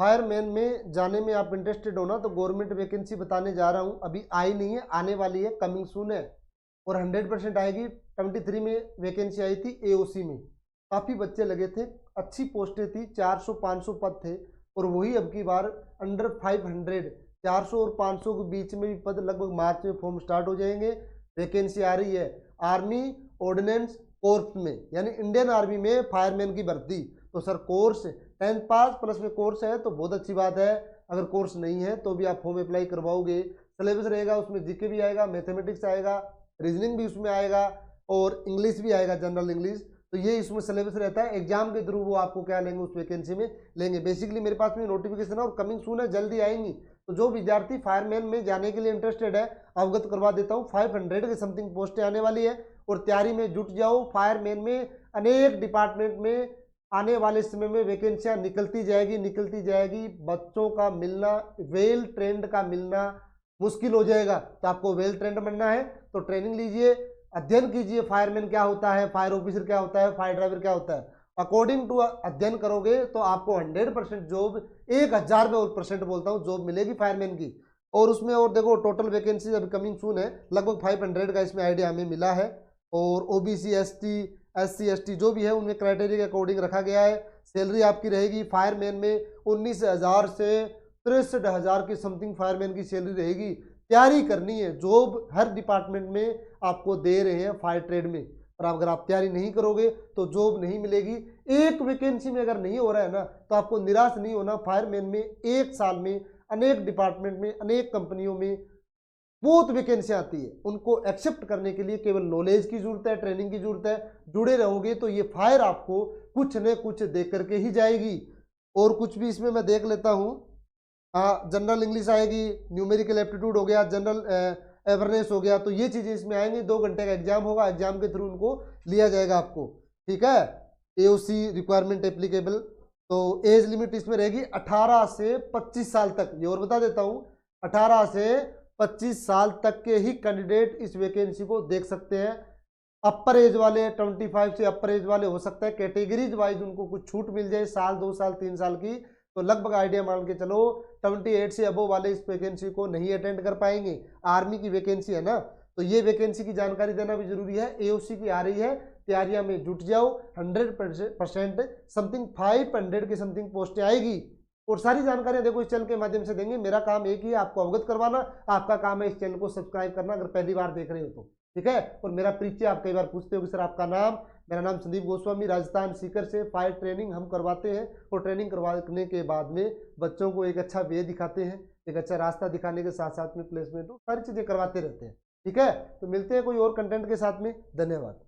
Fireman में जाने में आप इंटरेस्टेड हो ना, तो गवर्नमेंट वैकेंसी बताने जा रहा हूँ। अभी आई नहीं है, आने वाली है, कमिंग सून है और 100% आएगी। 23 में वैकेंसी आई थी एओसी में, काफ़ी बच्चे लगे थे, अच्छी पोस्टें थी, 400-500 पद थे। और वही अब की बार अंडर 500, 400 और 500 के बीच में भी पद लगभग मार्च में फॉर्म स्टार्ट हो जाएंगे। वैकेंसी आ रही है आर्मी ऑर्डिनेंस कोर्प्स में, यानी इंडियन आर्मी में फायरमैन की भर्ती। तो सर कोर्स 10th पास प्लस में कोर्स है तो बहुत अच्छी बात है। अगर कोर्स नहीं है तो भी आप फॉर्म अप्लाई करवाओगे। सिलेबस रहेगा उसमें, जीके भी आएगा, मैथमेटिक्स आएगा, रीजनिंग भी उसमें आएगा और इंग्लिश भी आएगा, जनरल इंग्लिश। तो ये इसमें सिलेबस रहता है। एग्जाम के थ्रू वो आपको क्या लेंगे, उस वैकेंसी में लेंगे। बेसिकली मेरे पास में नोटिफिकेशन है और कमिंग सून है, जल्दी आएंगी। तो जो विद्यार्थी फायरमैन में जाने के लिए इंटरेस्टेड है, अवगत करवा देता हूँ, 500 के समथिंग पोस्टें आने वाली है और तैयारी में जुट जाओ। फायरमैन में अनेक डिपार्टमेंट में आने वाले समय में वैकेंसियां निकलती जाएगी। बच्चों का मिलना, वेल ट्रेंड का मिलना मुश्किल हो जाएगा। तो आपको वेल ट्रेंड बनना है तो ट्रेनिंग लीजिए, अध्ययन कीजिए, फायरमैन क्या होता है, फायर ऑफिसर क्या होता है, फायर ड्राइवर क्या होता है। अकॉर्डिंग टू अध्ययन करोगे तो आपको 100% जॉब, 1000 में और परसेंट बोलता हूँ, जॉब मिलेगी फायरमैन की। और उसमें और देखो टोटल वैकेंसी अभी कमिंग सून है, लगभग 500 का इसमें आइडिया हमें मिला है। और ओबीसी, एसटी, एससी, एसटी जो भी है उनमें क्राइटेरिया के अकॉर्डिंग रखा गया है। सैलरी आपकी रहेगी फायरमैन में 19,000 से 63,000 की समथिंग फायरमैन की सैलरी रहेगी। तैयारी करनी है, जॉब हर डिपार्टमेंट में आपको दे रहे हैं फायर ट्रेड में, और अगर आप तैयारी नहीं करोगे तो जॉब नहीं मिलेगी। एक वैकेंसी में अगर नहीं हो रहा है ना तो आपको निराश नहीं होना। फायरमैन में एक साल में अनेक डिपार्टमेंट में, अनेक कंपनियों में बहुत वैकेंसी आती है। उनको एक्सेप्ट करने के लिए केवल नॉलेज की जरूरत है, ट्रेनिंग की जरूरत है। जुड़े रहोगे तो ये फायर आपको कुछ न कुछ दे करके ही जाएगी। और कुछ भी इसमें मैं देख लेता हूँ। जनरल इंग्लिश आएगी, न्यूमेरिकल एप्टीट्यूड हो गया, जनरल अवेयरनेस हो गया, तो ये चीजें इसमें आएंगी। 2 घंटे का एग्जाम होगा, एग्जाम के थ्रू उनको लिया जाएगा आपको, ठीक है। AOC requirement applicable. तो एज लिमिट इसमें रहेगी 18 से 25 साल तक। ये और बता देता हूँ, 18 से 25 साल तक के ही कैंडिडेट इस वैकेंसी को देख सकते हैं। अपर एज वाले 25 से अपर एज वाले हो सकता है कैटेगरीज वाइज उनको कुछ छूट मिल जाए, साल, 2 साल, 3 साल की। तो लगभग आइडिया मान के चलो 28 से अबो वाले इस वैकेंसी को नहीं अटेंड कर पाएंगे। आर्मी की वैकेंसी है ना, तो ये वैकेंसी की जानकारी देना भी जरूरी है। एओसी की आ रही है, तैयारियां में जुट जाओ। 100% समथिंग 500 की समथिंग पोस्टें आएगी। और सारी जानकारियां देखो इस चैनल के माध्यम से देंगे। मेरा काम एक ही है, आपको अवगत करवाना। आपका काम है इस चैनल को सब्सक्राइब करना, अगर पहली बार देख रहे हो तो, ठीक है। और मेरा परिचय आप कई बार पूछते हो कि सर आपका नाम। मेरा नाम संदीप गोस्वामी, राजस्थान सीकर से। फायर ट्रेनिंग हम करवाते हैं और ट्रेनिंग करवाने के बाद में बच्चों को एक अच्छा वे दिखाते हैं, एक अच्छा रास्ता दिखाने के साथ साथ में प्लेसमेंट, सारी चीजें करवाते रहते हैं, ठीक है। तो मिलते हैं कोई और कंटेंट के साथ में। धन्यवाद।